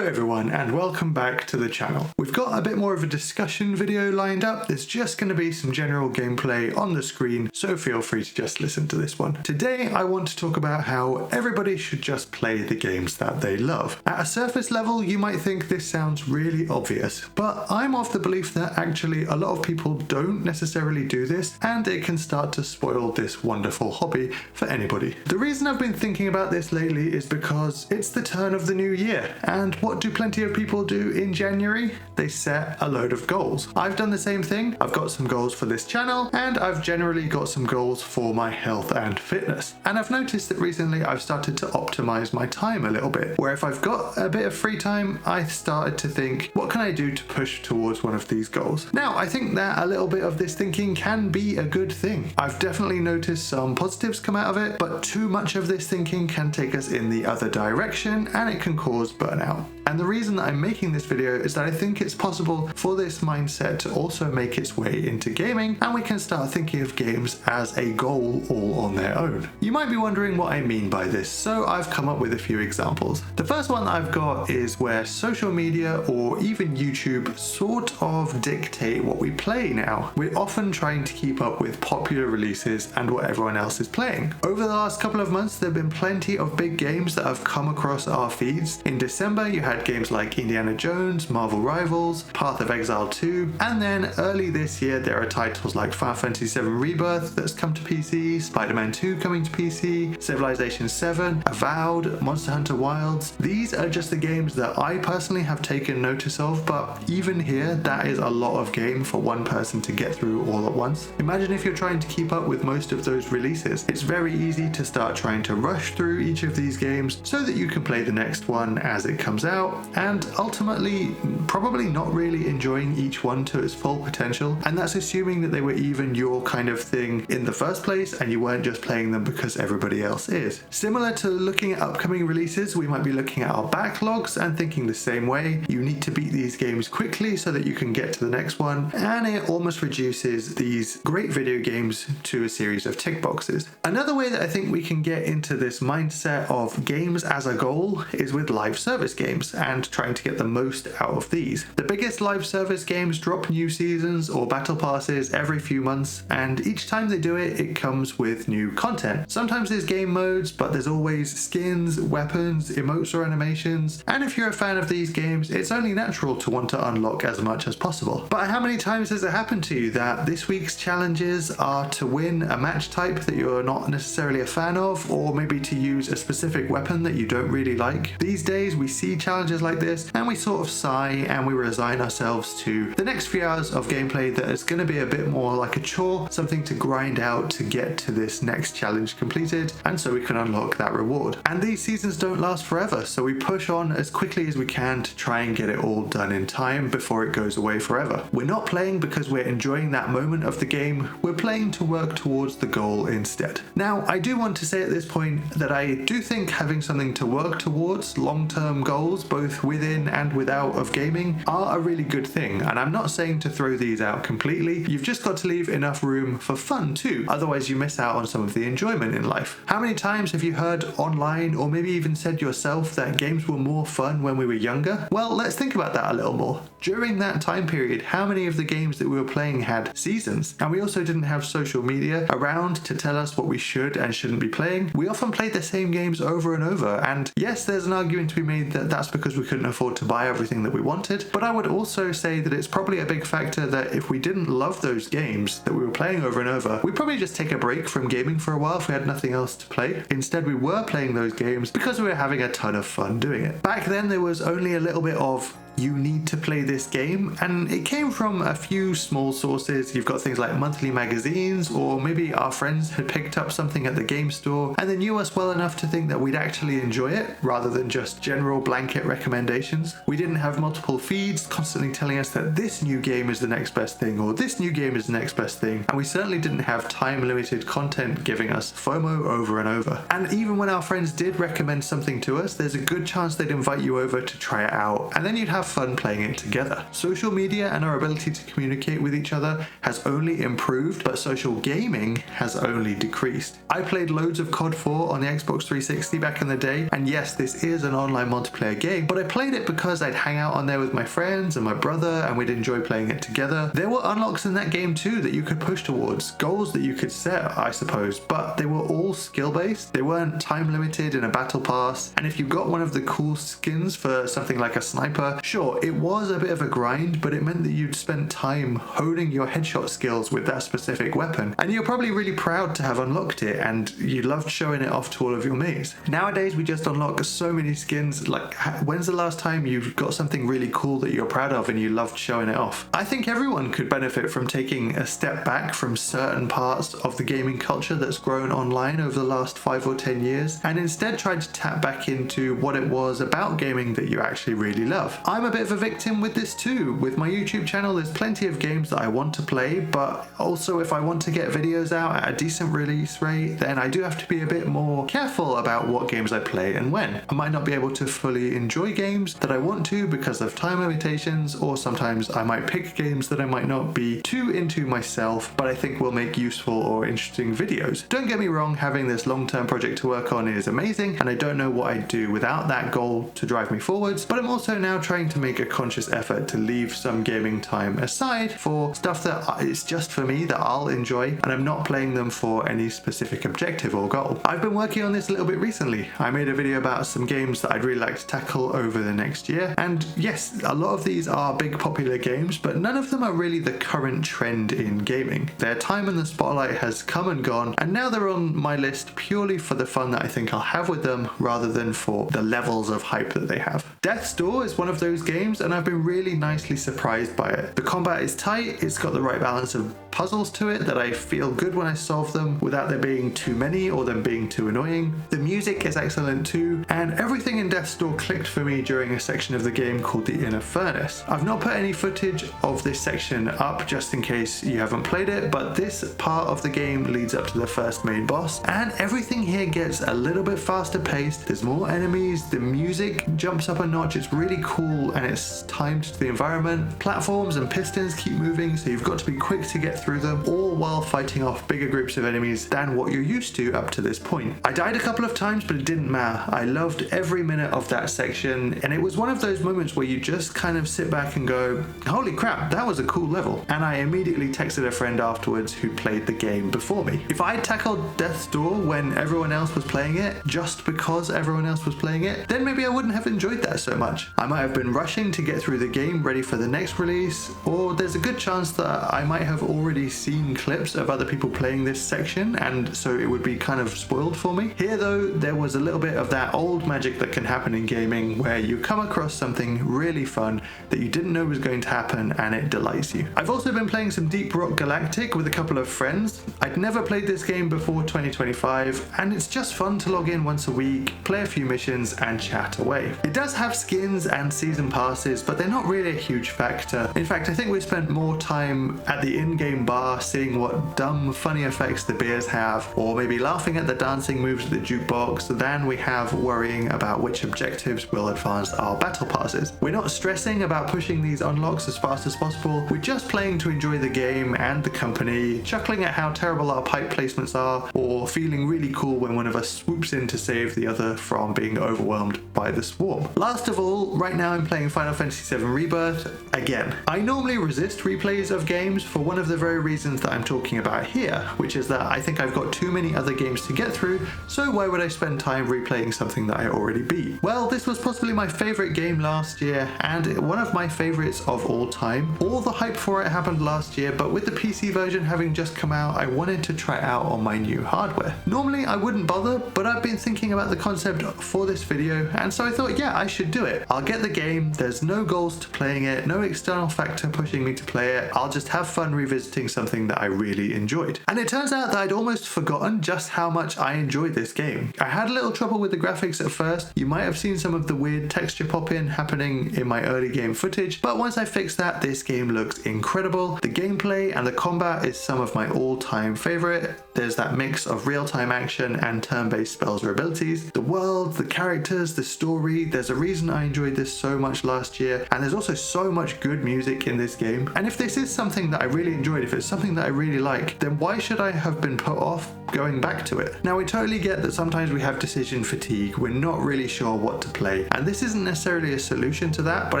Hello everyone and welcome back to the channel. We've got a bit more of a discussion video lined up. There's just going to be some general gameplay on the screen, so feel free to just listen to this one. Today I want to talk about how everybody should just play the games that they love. At a surface level you might think this sounds really obvious, but I'm of the belief that actually a lot of people don't necessarily do this and it can start to spoil this wonderful hobby for anybody. The reason I've been thinking about this lately is because it's the turn of the new year, and what do plenty of people do in January? They set a load of goals. I've done the same thing. I've got some goals for this channel and I've generally got some goals for my health and fitness. And I've noticed that recently I've started to optimize my time a little bit, where if I've got a bit of free time, I started to think, what can I do to push towards one of these goals? Now, I think that a little bit of this thinking can be a good thing. I've definitely noticed some positives come out of it, but too much of this thinking can take us in the other direction and it can cause burnout. And the reason that I'm making this video is that I think it's possible for this mindset to also make its way into gaming, and we can start thinking of games as a goal all on their own. You might be wondering what I mean by this, so I've come up with a few examples. The first one I've got is where social media or even YouTube sort of dictate what we play now. We're often trying to keep up with popular releases and what everyone else is playing. Over the last couple of months, there have been plenty of big games that have come across our feeds. In December, you had games like Indiana Jones, Marvel Rivals, Path of Exile 2, and then early this year there are titles like Final Fantasy VII Rebirth that's come to PC, Spider-Man 2 coming to PC, Civilization 7, Avowed, Monster Hunter Wilds. These are just the games that I personally have taken notice of, but even here that is a lot of game for one person to get through all at once. Imagine if you're trying to keep up with most of those releases. It's very easy to start trying to rush through each of these games so that you can play the next one as it comes out, and ultimately probably not really enjoying each one to its full potential, and that's assuming that they were even your kind of thing in the first place and you weren't just playing them because everybody else is. Similar to looking at upcoming releases, we might be looking at our backlogs and thinking the same way. You need to beat these games quickly so that you can get to the next one, and it almost reduces these great video games to a series of tick boxes. Another way that I think we can get into this mindset of games as a goal is with live service games and trying to get the most out of these. The biggest live service games drop new seasons or battle passes every few months, and each time they do it, it comes with new content. Sometimes there's game modes, but there's always skins, weapons, emotes or animations, and if you're a fan of these games, it's only natural to want to unlock as much as possible. But how many times has it happened to you that this week's challenges are to win a match type that you're not necessarily a fan of, or maybe to use a specific weapon that you don't really like? These days we see challenges like this and we sort of sigh and we resign ourselves to the next few hours of gameplay that is going to be a bit more like a chore, something to grind out to get to this next challenge completed, and so we can unlock that reward. And these seasons don't last forever, so we push on as quickly as we can to try and get it all done in time before it goes away forever. We're not playing because we're enjoying that moment of the game, we're playing to work towards the goal instead. Now, I do want to say at this point that I do think having something to work towards, long-term goals, both within and without of gaming, are a really good thing, and I'm not saying to throw these out completely. You've just got to leave enough room for fun too, otherwise you miss out on some of the enjoyment in life. How many times have you heard online, or maybe even said yourself, that games were more fun when we were younger? Well, let's think about that a little more. During that time period, how many of the games that we were playing had seasons? And we also didn't have social media around to tell us what we should and shouldn't be playing. We often played the same games over and over, and yes, there's an argument to be made that that's because we couldn't afford to buy everything that we wanted, but I would also say that it's probably a big factor that if we didn't love those games that we were playing over and over, we'd probably just take a break from gaming for a while if we had nothing else to play. Instead, we were playing those games because we were having a ton of fun doing it. Back then, there was only a little bit of you need to play this game, and it came from a few small sources. You've got things like monthly magazines, or maybe our friends had picked up something at the game store and they knew us well enough to think that we'd actually enjoy it rather than just general blanket recommendations. We didn't have multiple feeds constantly telling us that this new game is the next best thing or this new game is the next best thing, and we certainly didn't have time limited content giving us FOMO over and over. And even when our friends did recommend something to us, there's a good chance they'd invite you over to try it out, and then you'd have have fun playing it together. Social media and our ability to communicate with each other has only improved, but social gaming has only decreased. I played loads of COD 4 on the Xbox 360 back in the day, and yes, this is an online multiplayer game, but I played it because I'd hang out on there with my friends and my brother, and we'd enjoy playing it together. There were unlocks in that game too that you could push towards, goals that you could set, I suppose, but they were all skill-based. They weren't time limited in a battle pass, and if you got one of the cool skins for something like a sniper, sure, it was a bit of a grind, but it meant that you'd spent time honing your headshot skills with that specific weapon, and you're probably really proud to have unlocked it, and you loved showing it off to all of your mates. Nowadays, we just unlock so many skins. Like, when's the last time you've got something really cool that you're proud of and you loved showing it off? I think everyone could benefit from taking a step back from certain parts of the gaming culture that's grown online over the last 5 or 10 years, and instead try to tap back into what it was about gaming that you actually really love. I'm a bit of a victim with this too. With my YouTube channel, there's plenty of games that I want to play, but also if I want to get videos out at a decent release rate, then I do have to be a bit more careful about what games I play and when. I might not be able to fully enjoy games that I want to because of time limitations, or sometimes I might pick games that I might not be too into myself, but I think will make useful or interesting videos. Don't get me wrong, having this long-term project to work on is amazing, and I don't know what I'd do without that goal to drive me forwards, but I'm also now trying to make a conscious effort to leave some gaming time aside for stuff that is just for me, that I'll enjoy, and I'm not playing them for any specific objective or goal. I've been working on this a little bit recently. I made a video about some games that I'd really like to tackle over the next year, and yes, a lot of these are big popular games, but none of them are really the current trend in gaming. Their time in the spotlight has come and gone, and now they're on my list purely for the fun that I think I'll have with them, rather than for the levels of hype that they have. Death's Door is one of those games, and I've been really nicely surprised by it. The combat is tight, it's got the right balance of puzzles to it that I feel good when I solve them without there being too many or them being too annoying. The music is excellent too, and everything in Death's Door clicked for me during a section of the game called the Inner Furnace. I've not put any footage of this section up just in case you haven't played it, but this part of the game leads up to the first main boss, and everything here gets a little bit faster paced. There's more enemies, the music jumps up a notch, it's really cool, and it's timed to the environment. Platforms and pistons keep moving, so you've got to be quick to get through them, all while fighting off bigger groups of enemies than what you're used to up to this point. I died a couple of times, but it didn't matter. I loved every minute of that section, and it was one of those moments where you just kind of sit back and go, holy crap, that was a cool level. And I immediately texted a friend afterwards who played the game before me. If I tackled Death's Door when everyone else was playing it, just because everyone else was playing it, then maybe I wouldn't have enjoyed that so much. I might have been rushing to get through the game ready for the next release, or there's a good chance that I might have already seen clips of other people playing this section, and so it would be kind of spoiled for me. Here though, there was a little bit of that old magic that can happen in gaming, where you come across something really fun that you didn't know was going to happen, and it delights you. I've also been playing some Deep Rock Galactic with a couple of friends. I'd never played this game before 2025, and it's just fun to log in once a week, play a few missions, and chat away. It does have skins and season passes, but they're not really a huge factor. In fact, I think we spent more time at the in-game bar seeing what dumb, funny effects the beers have, or maybe laughing at the dancing moves at the jukebox, than we have worrying about which objectives will advance our battle passes. We're not stressing about pushing these unlocks as fast as possible, we're just playing to enjoy the game and the company, chuckling at how terrible our pipe placements are, or feeling really cool when one of us swoops in to save the other from being overwhelmed by the swarm. Last of all, right now I'm playing Final Fantasy VII Rebirth again. I normally resist replays of games for one of the very reasons that I'm talking about here, which is that I think I've got too many other games to get through, so why would I spend time replaying something that I already beat? Well, this was possibly my favorite game last year, and one of my favorites of all time. All the hype for it happened last year, but with the PC version having just come out, I wanted to try it out on my new hardware. Normally I wouldn't bother, but I've been thinking about the concept for this video, and so I thought, yeah, I should do it. I'll get the game, there's no goals to playing it, no external factor pushing me to play it, I'll just have fun revisiting something that I really enjoyed. And it turns out that I'd almost forgotten just how much I enjoyed this game. I had a little trouble with the graphics at first. You might have seen some of the weird texture pop-in happening in my early game footage, but once I fixed that, this game looks incredible. The gameplay and the combat is some of my all-time favorite. There's that mix of real-time action and turn-based spells or abilities. The world, the characters, the story, there's a reason I enjoyed this so much launched last year, and there's also so much good music in this game. And if this is something that I really enjoyed, if it's something that I really like, then why should I have been put off going back to it? Now, we totally get that sometimes we have decision fatigue, we're not really sure what to play, and this isn't necessarily a solution to that, but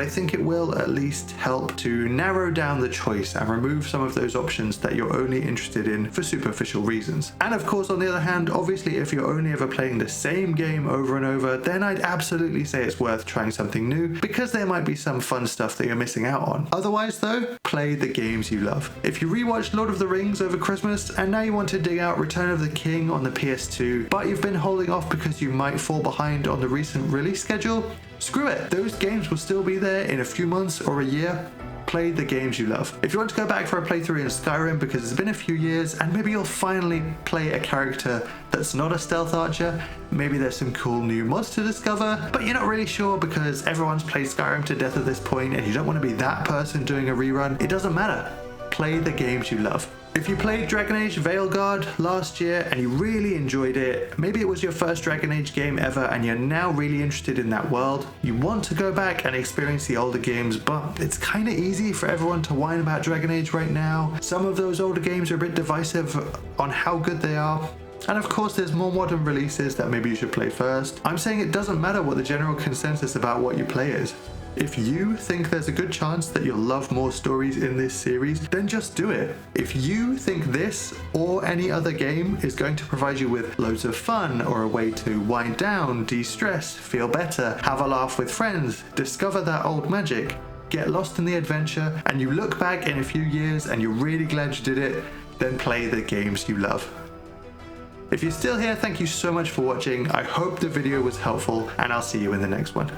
I think it will at least help to narrow down the choice and remove some of those options that you're only interested in for superficial reasons. And of course, on the other hand, obviously if you're only ever playing the same game over and over, then I'd absolutely say it's worth trying something new, because there might be some fun stuff that you're missing out on. Otherwise though, play the games you love. If you rewatched Lord of the Rings over Christmas and now you want to dig out Return of the King on the PS2, but you've been holding off because you might fall behind on the recent release schedule, screw it, those games will still be there in a few months or a year. Play the games you love. If you want to go back for a playthrough in Skyrim because it's been a few years and maybe you'll finally play a character that's not a stealth archer, maybe there's some cool new mods to discover, but you're not really sure because everyone's played Skyrim to death at this point and you don't want to be that person doing a rerun, it doesn't matter. Play the games you love. If you played Dragon Age Veilguard last year and you really enjoyed it, maybe it was your first Dragon Age game ever and you're now really interested in that world, you want to go back and experience the older games, but it's kind of easy for everyone to whine about Dragon Age right now. Some of those older games are a bit divisive on how good they are. And of course there's more modern releases that maybe you should play first. I'm saying it doesn't matter what the general consensus about what you play is. If you think there's a good chance that you'll love more stories in this series, then just do it. If you think this or any other game is going to provide you with loads of fun or a way to wind down, de-stress, feel better, have a laugh with friends, discover that old magic, get lost in the adventure, and you look back in a few years and you're really glad you did it, then play the games you love. If you're still here, thank you so much for watching. I hope the video was helpful and I'll see you in the next one.